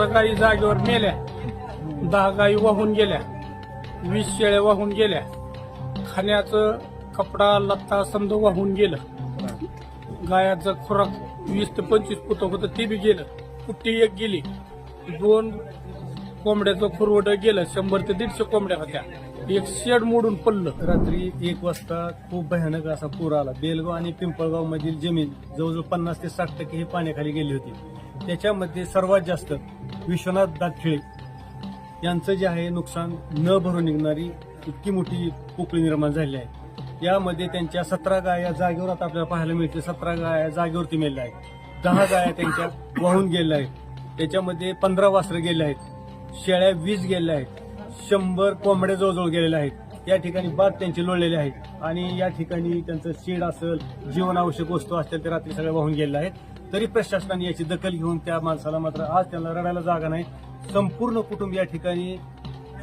15 गायी जागेवर मेल्या, 10 गायी वाहून गेल्या, 20 शेळ्या वाहून गेल्या, खाण्याचं कपडा लत्ता समज वाहून गेलं, गायाचं खुराक 20 ते 25 पुतं होतं ते बी गेलं, कुट्टी एक गेली, 2 कोंबड्याचं खुरवड गेलं, 100 ते 150 कोंबड्या होत्या, एक शेड मोडून पडलं. रात्री 1 वाजता खूप भयानक असा पूर आला. बेलगाव आणि पिंपळगाव मधील जमीन जवळजवळ 50 ते 60% ही पाण्याखाली गेली होती. त्याच्यामध्ये सर्वात जास्त विश्वनाथ दातखिळे यांचं जे आहे नुकसान न भरून निघणारी इतकी मोठी पोकळी निर्माण झाली आहे. यामध्ये त्यांच्या 17 गाया जागेवर आता आपल्याला पाहायला मिळते. 17 गाया जागेवरती मेल्या आहेत, 10 गाया त्यांच्या वाहून गेल्या आहेत, त्याच्यामध्ये 15 वासरं गेले आहेत, शेळ्या 20 गेल्या आहेत, 100 कोंबड्या जवळजवळ गेलेल्या आहेत. या ठिकाणी बाग त्यांचे लोळलेले आहेत आणि या ठिकाणी त्यांचं शेड असेल, जीवनावश्यक वस्तू असतील ते रात्री सगळ्या वाहून गेलेल्या आहेत. तरी प्रशासनाने याची दखल घेऊन त्या माणसाला मात्र आज त्यांना रडायला जागा नाही. संपूर्ण कुटुंब या ठिकाणी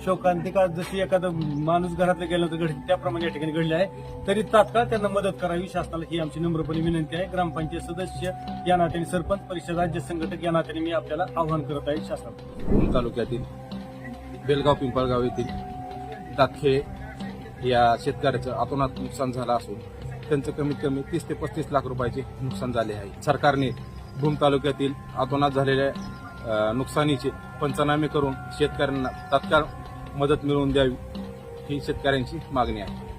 शोकांतिका जशी एखादा माणूस घरातलं गेल्यानंतर घडते त्याप्रमाणे या ठिकाणी घडले आहे. तरी तात्काळ त्यांना मदत करावी शासनाला ही आमची नम्रपणे विनंती आहे. ग्रामपंचायत सदस्य या नात्याने, सरपंच, परिषद, राज्य संघटक या नात्याने मी आपल्याला आवाहन करत आहे शासनाला. भूम तालुक्यातील बेलगाव पिंपळगाव येथील दातखे या शेतकऱ्याचं अतोनात नुकसान झालं असून त्यांचं कमीत कमी 30 ते 35 लाख रुपयाचे नुकसान झाले आहे. सरकारने भूम तालुक्यातील अतोनात झालेल्या नुकसानीचे पंचनामे करून शेतकऱ्यांना तात्काळ मदत मिळवून द्यावी ही शेतकऱ्यांची मागणी आहे.